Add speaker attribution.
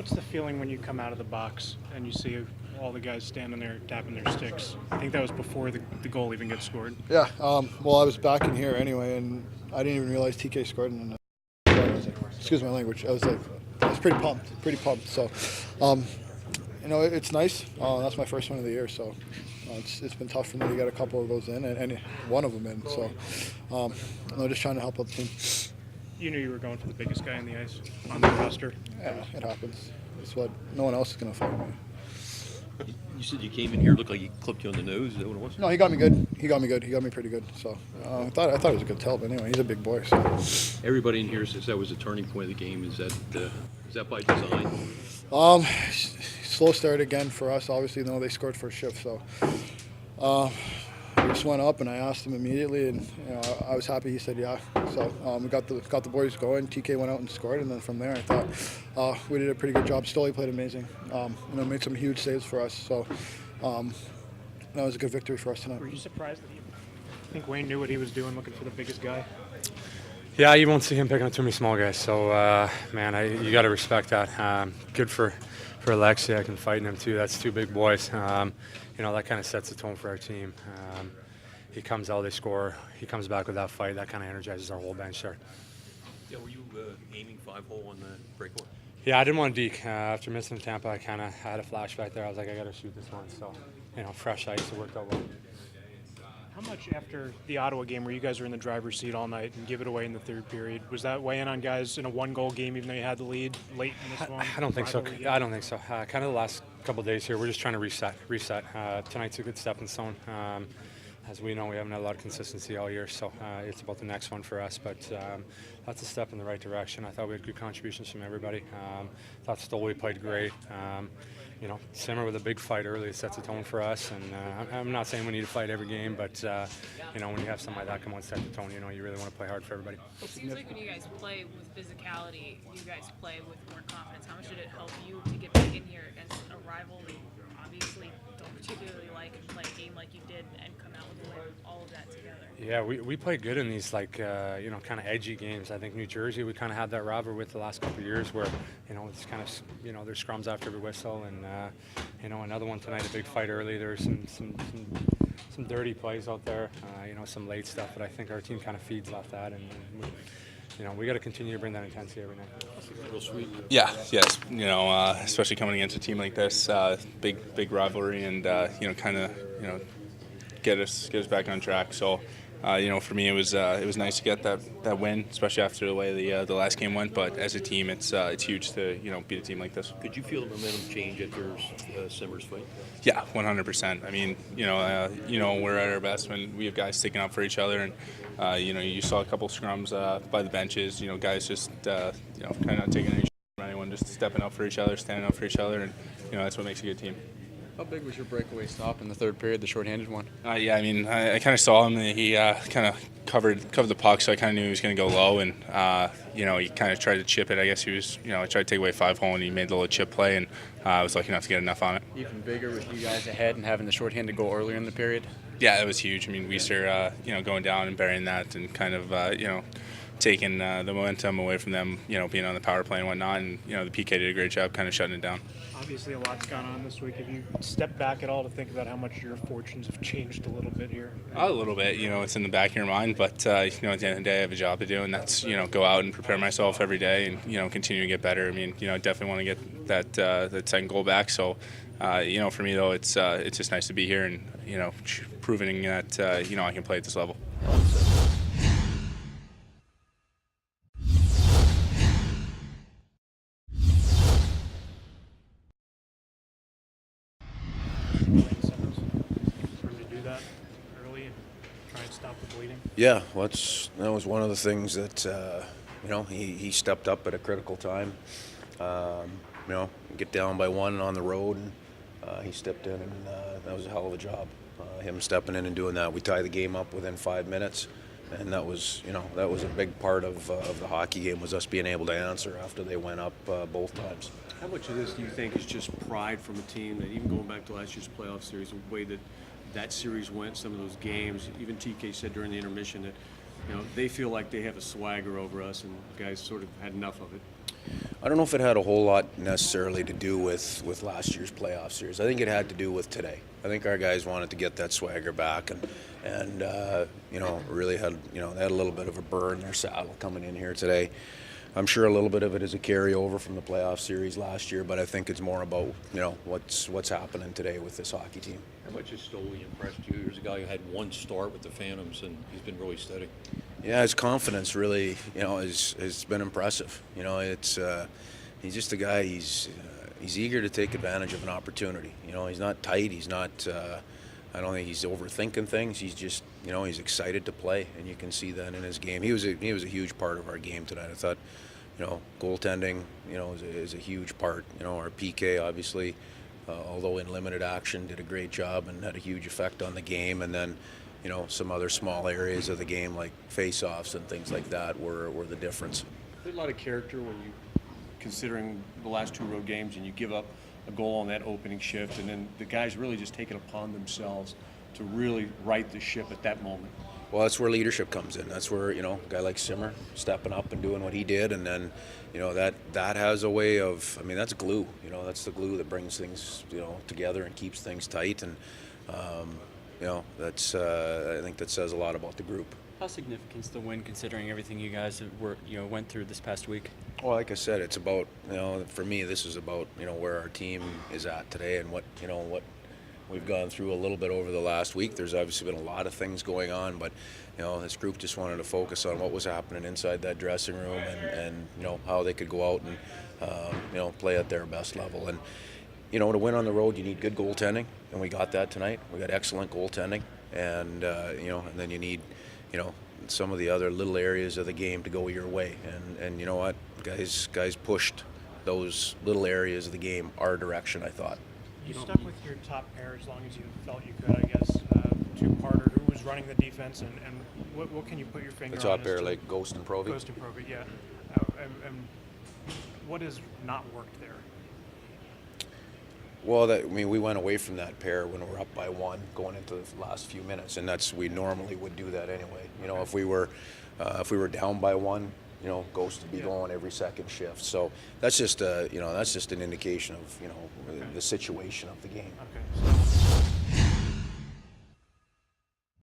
Speaker 1: What's the feeling when you come out of the box and you see all the guys standing there tapping their sticks? I think that was before the goal even gets scored.
Speaker 2: Yeah, well, I was back in here anyway, and I didn't even realize TK scored. And excuse my language. I was pretty pumped. So, it's nice. That's my first one of the year, so it's been tough for me to get a couple of those in, and one of them in. So, I'm just trying to help out the team.
Speaker 1: You knew you were going for the biggest guy on the ice on the roster.
Speaker 2: Yeah, it happens. It's what no one else is going to fight me.
Speaker 3: You said you came in here, looked like he clipped you on the nose. Is that what it was?
Speaker 2: No, he got me good. He got me pretty good. So I thought it was a good tell. But anyway, he's a big boy. So
Speaker 3: Everybody in here says that was a turning point of the game. Is that by design?
Speaker 2: Slow start again for us. Obviously, they scored first shift. So we just went up, and I asked him immediately, and I was happy he said yeah. So we got the boys going. TK went out and scored, and then from there, I thought we did a pretty good job. Stolarz played amazing. Made some huge saves for us. So that was a good victory for us tonight.
Speaker 1: Were you surprised that I think Wayne knew what he was doing, looking for the biggest guy?
Speaker 4: Yeah, you won't see him picking up too many small guys. So, you got to respect that. Good for Alexiak and fighting him too. That's two big boys. That kind of sets the tone for our team. He comes out, they score. He comes back with that fight. That kind of energizes our whole bench there.
Speaker 3: Yeah, were you aiming 5-hole on the breakaway?
Speaker 4: Yeah, I didn't want to deke. After missing Tampa, I kind of had a flashback there. I was like, I got to shoot this one. So, fresh ice, it worked out well.
Speaker 1: How much after the Ottawa game where you guys were in the driver's seat all night and give it away in the third period, was that weighing on guys in a one-goal game even though you had the lead late in this one?
Speaker 4: I don't think so. I don't think so. Kind of the last couple of days here, we're just trying to reset. Tonight's a good stepping stone. As we know, we haven't had a lot of consistency all year, so it's about the next one for us. But that's a step in the right direction. I thought we had good contributions from everybody. Thought Stolarz played great. Simmer with a big fight early sets a tone for us. And I'm not saying we need to fight every game, but when you have something like that come on, set the tone. You really want to play hard for everybody.
Speaker 5: It seems like when you guys play with physicality, you guys play with more confidence. How much did it help you to get back in here against a rival that you obviously don't particularly like and play a game like you did and come out with all of that together?
Speaker 4: Yeah, we played good in these kind of edgy games. I think New Jersey, we kind of had that rivalry with the last couple of years where, it's kind of, there's scrums after every whistle, and another one tonight, a big fight early. There's some dirty plays out there, some late stuff, but I think our team kind of feeds off that, and we got to continue to bring that intensity every night.
Speaker 3: Real sweet.
Speaker 6: Yeah, yes, especially coming against a team like this, big rivalry, and kind of get us back on track. So. For me, it was nice to get that win, especially after the way the last game went. But as a team, it's huge to beat a team like this.
Speaker 3: Could you feel the momentum change after Simmonds' fight?
Speaker 6: Yeah, 100%. I mean, we're at our best when we have guys sticking up for each other, and you saw a couple scrums by the benches. Guys just kind of taking any from anyone, just stepping up for each other, standing up for each other, and that's what makes a good team.
Speaker 7: How big was your breakaway stop in the third period, the shorthanded one?
Speaker 6: Yeah, I mean, I kind of saw him. And he kind of covered the puck, so I kind of knew he was going to go low. And he kind of tried to chip it. I guess he was, I tried to take away 5-hole, and he made the little chip play, and I was lucky enough to get enough on it.
Speaker 7: Even bigger with you guys ahead and having the shorthanded goal earlier in the period.
Speaker 6: Yeah, it was huge. I mean, Weiser, going down and burying that, and kind of, taking the momentum away from them, being on the power play and whatnot. And the PK did a great job, kind of shutting it down.
Speaker 1: Obviously, a lot's gone on this week. Have you stepped back at all to think about how much your fortunes have changed a little bit here?
Speaker 6: A little bit, it's in the back of your mind, but at the end of the day, I have a job to do, and that's go out and prepare myself every day, and continue to get better. I mean, definitely want to get that second goal back. So, for me though, it's just nice to be here and proving that I can play at this level.
Speaker 8: Yeah, well, that was one of the things that he stepped up at a critical time. Get down by one on the road, and he stepped in, and that was a hell of a job. Him stepping in and doing that. We tied the game up within 5 minutes, and that was a big part of the hockey game, was us being able to answer after they went up both times.
Speaker 3: How much of this do you think is just pride from a team that, even going back to last year's playoff series, the way that series went, some of those games, even TK said during the intermission that they feel like they have a swagger over us, and guys sort of had enough of it?
Speaker 8: I don't know if it had a whole lot necessarily to do with last year's playoff series. I think it had to do with today. I think our guys wanted to get that swagger back and really had, they had a little bit of a burr in their saddle coming in here today. I'm sure a little bit of it is a carryover from the playoff series last year, but I think it's more about, what's happening today with this hockey team.
Speaker 9: How much has Stoli impressed you? Here's a guy who had one start with the Phantoms, and he's been really steady.
Speaker 8: Yeah, his confidence really, has been impressive. He's just a guy. He's eager to take advantage of an opportunity. He's not tight. He's not. I don't think he's overthinking things. He's just, he's excited to play, and you can see that in his game. He was a huge part of our game tonight. I thought, goaltending, is a huge part. Our PK obviously, although in limited action, did a great job and had a huge effect on the game. And then, some other small areas of the game like face-offs and things like that were the difference.
Speaker 3: There's a lot of character when you, considering the last 2 road games, and you give up a goal on that opening shift, and then the guys really just take it upon themselves to really right the ship at that moment.
Speaker 8: Well, that's where leadership comes in. That's where, a guy like Simmer stepping up and doing what he did, and then, that has a way of, that's glue. That's the glue that brings things, together and keeps things tight, and, that's, I think that says a lot about the group.
Speaker 7: How significant is the win considering everything you guys went through this past week?
Speaker 8: Well, like I said, it's about, for me, this is about, where our team is at today and what we've gone through a little bit over the last week. There's obviously been a lot of things going on, but, this group just wanted to focus on what was happening inside that dressing room and how they could go out and, play at their best level. And, to win on the road, you need good goaltending, and we got that tonight. We got excellent goaltending, and, and then you need, some of the other little areas of the game to go your way. And you know what? Guys pushed those little areas of the game our direction, I thought.
Speaker 1: You stuck with your top pair as long as you felt you could, I guess. Two-parter, who was running the defense, and what can you put your finger on?
Speaker 8: The top
Speaker 1: as
Speaker 8: pair,
Speaker 1: to-
Speaker 8: like Ghost and Provy?
Speaker 1: Ghost and Provy, yeah. And what has not worked there?
Speaker 8: Well, we went away from that pair when we were up by 1 going into the last few minutes, and we normally would do that anyway. If we were down by 1, Ghost would be going every second shift. So that's just an indication of the situation of the game.
Speaker 1: Okay.